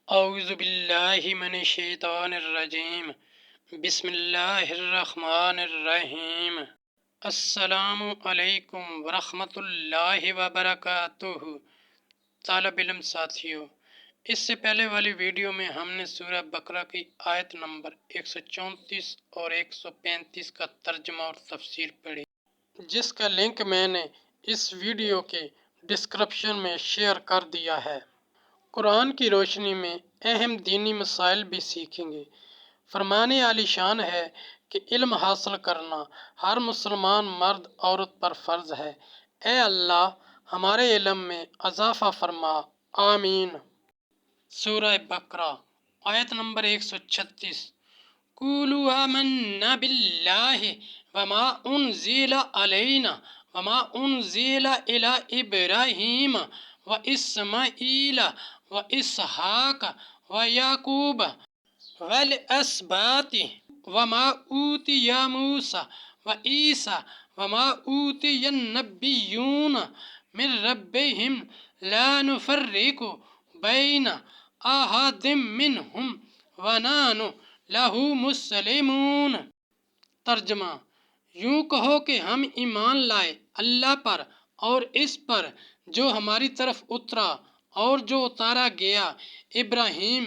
اعوذ باللہ من الشیطان الرجیم بسم اللہ الرحمن الرحیم السلام علیکم ورحمۃ اللہ وبرکاتہ۔ طالب علم ساتھیوں، اس سے پہلے والی ویڈیو میں ہم نے سورہ بقرہ کی آیت نمبر 134 اور 135 کا ترجمہ اور تفسیر پڑھی، جس کا لنک میں نے اس ویڈیو کے ڈسکرپشن میں شیئر کر دیا ہے۔ قرآن کی روشنی میں اہم دینی مسائل بھی سیکھیں گے۔ فرمان عالی شان ہے کہ علم حاصل کرنا ہر مسلمان مرد عورت پر فرض ہے۔ اے اللہ ہمارے علم میں اضافہ فرما، آمین۔ سورہ بقرہ آیت نمبر 136۔ قولوا آمنا باللہ وما انزل علینا وما انزل الی ابراہیم واسماعیل واسحاق ویعقوب والاسباط وما اوتی موسیٰ وعیسیٰ وما اوتی النبیون من ربہم لا نفرق بین احد منہم ونحن لہ مسلمون۔ ترجمہ: یوں کہو کہ ہم ایمان لائے اللہ پر اور اس پر جو ہماری طرف اترا اور جو اتارا گیا ابراہیم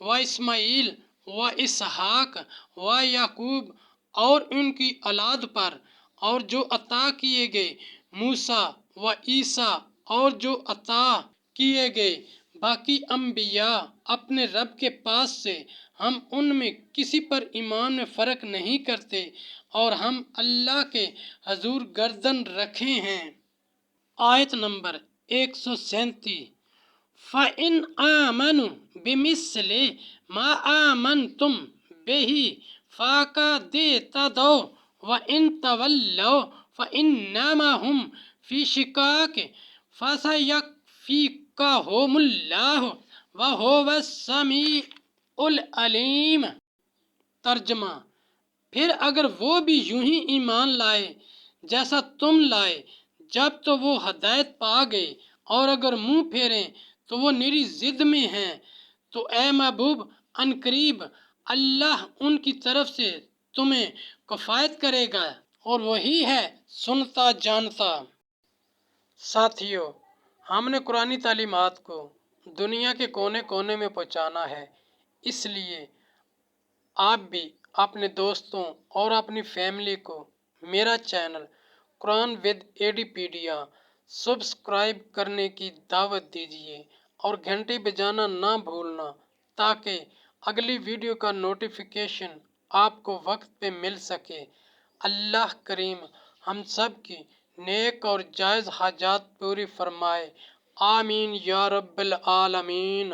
و اسماعیل و اسحاق و یعقوب اور ان کی اولاد پر، اور جو عطا کیے گئے موسیٰ و عیسیٰ اور جو عطا کیے گئے باقی انبیاء اپنے رب کے پاس سے، ہم ان میں کسی پر ایمان میں فرق نہیں کرتے اور ہم اللہ کے حضور گردن رکھے ہیں۔ آیت نمبر 137۔ فَإِنْ آمَنُوا بِمِثْلِ مَا آمَنْتُمْ بِهِ فَقَدِ اهْتَدَوْا وَإِنْ تَوَلَّوْا فَإِنَّمَا هُمْ فِي شِقَاقٍ فَسَيَكْفِيكَهُمُ اللَّهُ وَهُوَ السَّمِيعُ الْعَلِيمُ۔ ترجمہ: پھر اگر وہ بھی یوں ہی ایمان لائے جیسا تم لائے جب تو وہ ہدایت پا گئے، اور اگر منہ پھیریں تو وہ نری ضد میں ہیں، تو اے محبوب عنقریب اللہ ان کی طرف سے تمہیں کفایت کرے گا اور وہی ہے سنتا جانتا۔ ساتھیو، ہم نے قرآنی تعلیمات کو دنیا کے کونے کونے میں پہنچانا ہے، اس لیے آپ بھی اپنے دوستوں اور اپنی فیملی کو میرا چینل قرآن ود ایڈی پیڈیا سبسکرائب کرنے کی دعوت دیجیے اور گھنٹی بجانا نہ بھولنا، تاکہ اگلی ویڈیو کا نوٹیفیکیشن آپ کو وقت پہ مل سکے۔ اللہ کریم ہم سب کی نیک اور جائز حاجات پوری فرمائے، آمین یا رب العالمین۔